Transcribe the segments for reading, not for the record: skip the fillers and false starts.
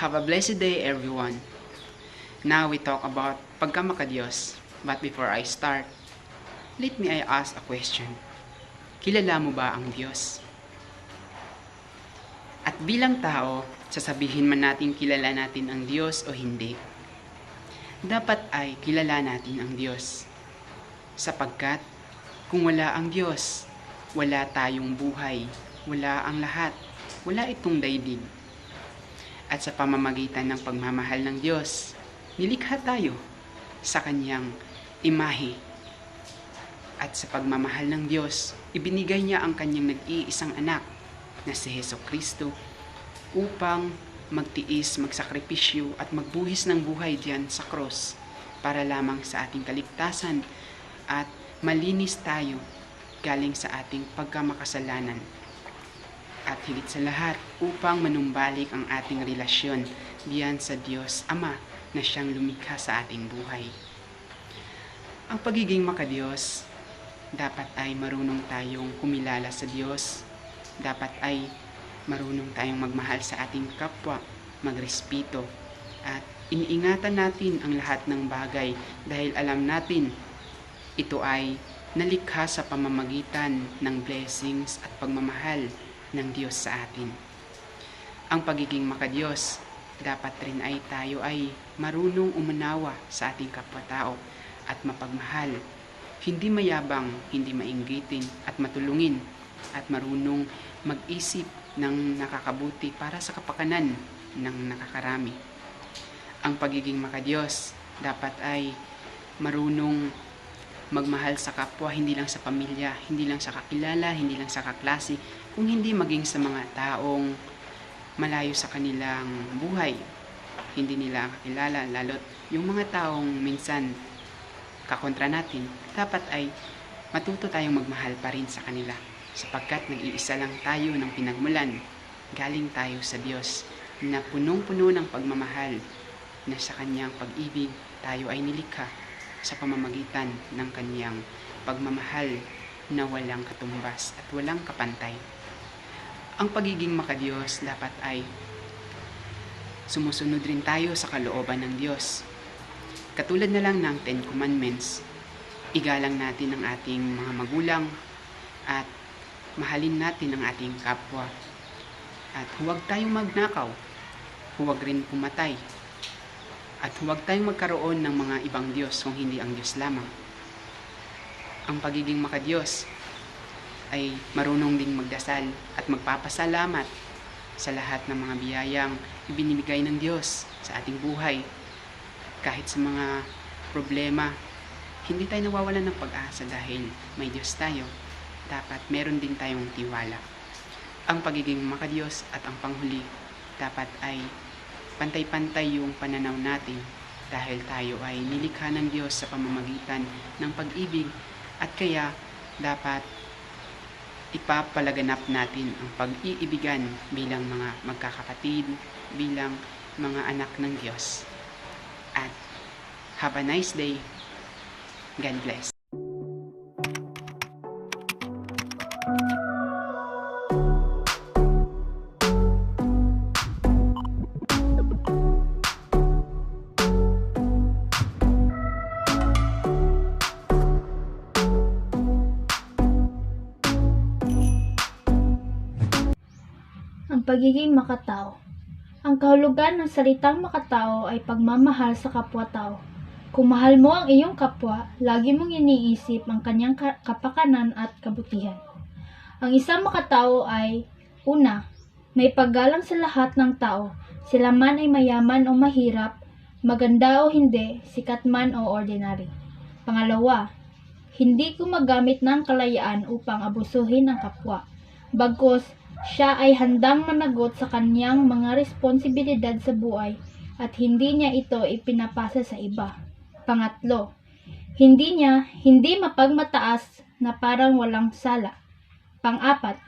Have a blessed day, everyone. Now we talk about pagkamakadiyos. But before I start, let me ask a question. Kilala mo ba ang Diyos? At bilang tao, sasabihin man natin kilala natin ang Diyos o hindi, dapat ay kilala natin ang Diyos. Sapagkat kung wala ang Diyos, wala tayong buhay, wala ang lahat, wala itong daigdig. At sa pamamagitan ng pagmamahal ng Diyos, nilikha tayo sa Kanyang imahe. At sa pagmamahal ng Diyos, ibinigay niya ang Kanyang nag-iisang anak na si Jesucristo upang magtiis, magsakripisyo at magbuhis ng buhay diyan sa cross para lamang sa ating kaligtasan at malinis tayo galing sa ating pagkamakasalanan. At higit sa lahat, upang manumbalik ang ating relasyon diyan sa Diyos Ama na siyang lumikha sa ating buhay. Ang pagiging makadiyos, dapat ay marunong tayong kumilala sa Diyos. Dapat ay marunong tayong magmahal sa ating kapwa, magrespeto, at iniingatan natin ang lahat ng bagay dahil alam natin ito ay nalikha sa pamamagitan ng blessings at pagmamahal ng Diyos sa atin. Ang pagiging makadiyos, dapat rin ay tayo ay marunong umunawa sa ating kapwa-tao at mapagmahal. Hindi mayabang, hindi mainggitin at matulungin at marunong mag-isip ng nakakabuti para sa kapakanan ng nakakarami. Ang pagiging makadiyos, dapat ay marunong magmahal sa kapwa, hindi lang sa pamilya, hindi lang sa kakilala, hindi lang sa kaklase, kung hindi maging sa mga taong malayo sa kanilang buhay. Hindi nila kakilala, lalo't yung mga taong minsan kakontra natin, dapat ay matuto tayong magmahal pa rin sa kanila. Sapagkat nag-iisa lang tayo ng pinagmulan, galing tayo sa Diyos na punong-puno ng pagmamahal, na sa Kanyang pag-ibig tayo ay nilikha sa pamamagitan ng Kanyang pagmamahal na walang katumbas at walang kapantay. Ang pagiging makadiyos dapat ay sumusunod rin tayo sa kalooban ng Diyos. Katulad na lang ng 10 Commandments, igalang natin ang ating mga magulang at mahalin natin ang ating kapwa. At huwag tayong magnakaw, huwag rin pumatay, at huwag tayong magkaroon ng mga ibang Diyos kung hindi ang Diyos lamang. Ang pagiging makadiyos ay marunong ding magdasal at magpapasalamat sa lahat ng mga biyayang ibinibigay ng Diyos sa ating buhay. Kahit sa mga problema, hindi tayo nawawalan ng pag-asa dahil may Diyos tayo. Dapat meron din tayong tiwala. Ang pagiging makadiyos at ang panghuli, dapat ay pantay-pantay yung pananaw natin dahil tayo ay nilikha ng Diyos sa pamamagitan ng pag-ibig at kaya dapat ipapalaganap natin ang pag-iibigan bilang mga magkakapatid, bilang mga anak ng Diyos. At have a nice day. God bless. Ang pagiging makatao. Ang kahulugan ng salitang makatao ay pagmamahal sa kapwa-tao. Kung mahal mo ang iyong kapwa, lagi mong iniisip ang kanyang kapakanan at kabutihan. Ang isang makatao ay, una, may paggalang sa lahat ng tao, sila man ay mayaman o mahirap, maganda o hindi, sikat man o ordinary. Pangalawa, hindi gumagamit ng kalayaan upang abusuhin ang kapwa. Bagkus, siya ay handang managot sa kanyang mga responsibilidad sa buhay at hindi niya ito ipinapasa sa iba. Pangatlo, hindi mapagmataas na parang walang sala. Pang-apat,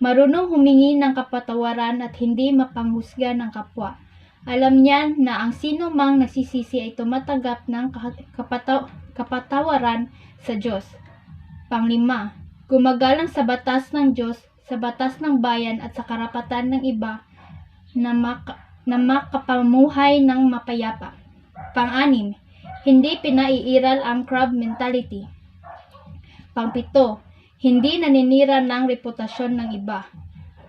marunong humingi ng kapatawaran at hindi mapanghusga ng kapwa. Alam niya na ang sino mang nagsisisi ay tumatanggap ng kapatawaran sa Diyos. Panglima, gumagalang sa batas ng Diyos, sa batas ng bayan at sa karapatan ng iba na makapamuhay ng mapayapa. Pang-anim, hindi pinaiiral ang crab mentality. Pang-pito, hindi naninira ng reputasyon ng iba.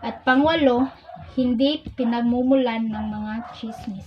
At pang-walo, hindi pinagmumulan ng mga chismis.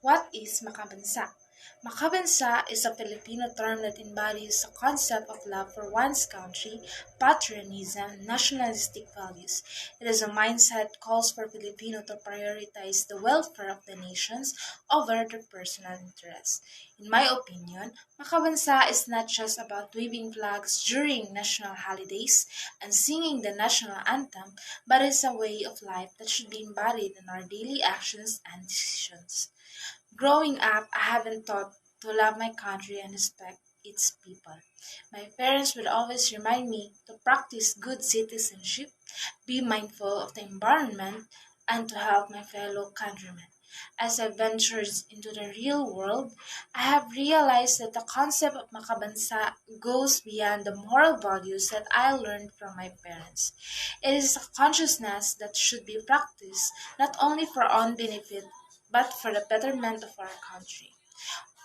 What is makabansa? Makabansa is a Filipino term that embodies the concept of love for one's country, patriotism, and nationalistic values. It is a mindset that calls for Filipino to prioritize the welfare of the nations over their personal interests. In my opinion, makabansa is not just about waving flags during national holidays and singing the national anthem, but is a way of life that should be embodied in our daily actions and decisions. Growing up, I have been taught to love my country and respect its people. My parents would always remind me to practice good citizenship, be mindful of the environment, and to help my fellow countrymen. As I ventured into the real world, I have realized that the concept of makabansa goes beyond the moral values that I learned from my parents. It is a consciousness that should be practiced not only for our own benefit but for the betterment of our country.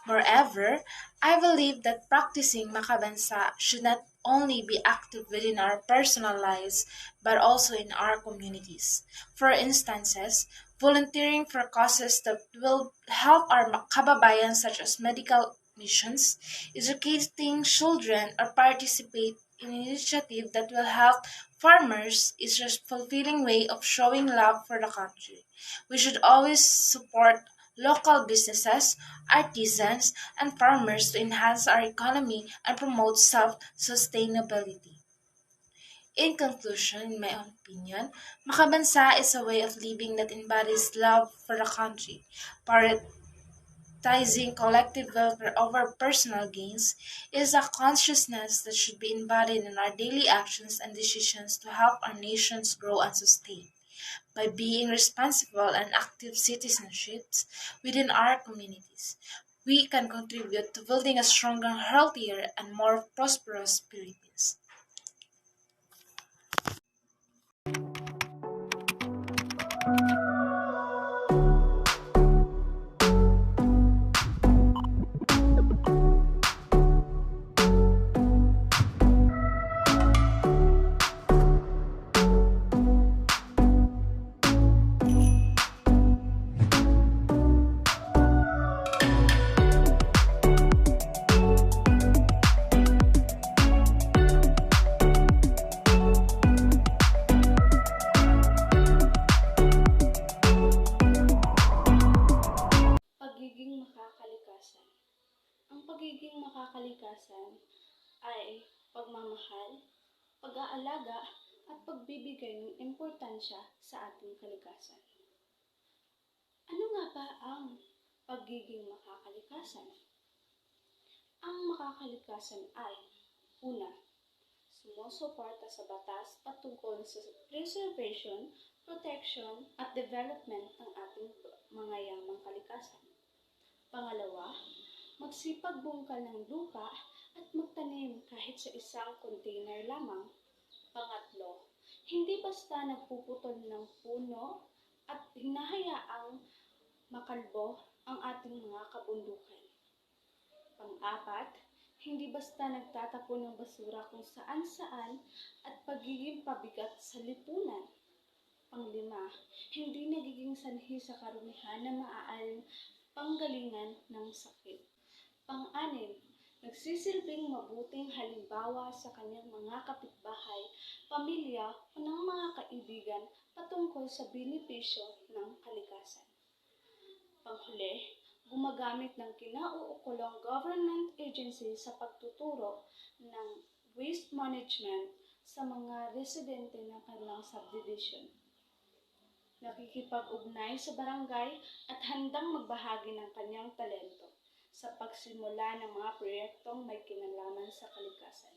Moreover, I believe that practicing makabansa should not only be active within our personal lives but also in our communities. For instances, volunteering for causes that will help our kababayan such as medical missions, educating children, or participate in initiative that will help farmers is a fulfilling way of showing love for the country. We should always support local businesses, artisans, and farmers to enhance our economy and promote self-sustainability. In conclusion, in my own opinion, makabansa is a way of living that embodies love for the country, prioritizing collective welfare over personal gains. It is a consciousness that should be embodied in our daily actions and decisions to help our nations grow and sustain. By being responsible and active citizenships within our communities, we can contribute to building a stronger, healthier, and more prosperous Philippines. Pagiging makakalikasan. Ang pagiging makakalikasan ay pagmamahal, pag-aalaga at pagbibigay ng importansya sa ating kalikasan. Ano nga ba ang pagiging makakalikasan? Ang makakalikasan ay una, sumusuporta sa batas patungkol sa preservation, protection at development ng ating mga yamang kalikasan. Pangalawa, magsipagbungkal ng lupa at magtanim kahit sa isang container lamang. Pangatlo, hindi basta nagpuputol ng puno at hinahayaang makalbo ang ating mga kabundukan. Pang-apat, hindi basta nagtatapon ng basura kung saan-saan at pagiging pabigat sa lipunan. Pang-lima, hindi nagiging sanhi sa karumihan na maaaring panggalingan ng sakit. Pang-anim, nagsisilbing mabuting halimbawa sa kanyang mga kapitbahay, pamilya o ng mga kaibigan patungkol sa benepisyo ng kalikasan. Panghuli, gumagamit ng kinauukulong government agency sa pagtuturo ng waste management sa mga residente ng kanilang subdivision. nakikipag-ugnay sa barangay at handang magbahagi ng kanyang talento sa pagsimula ng mga proyektong may kinalaman sa kalikasan.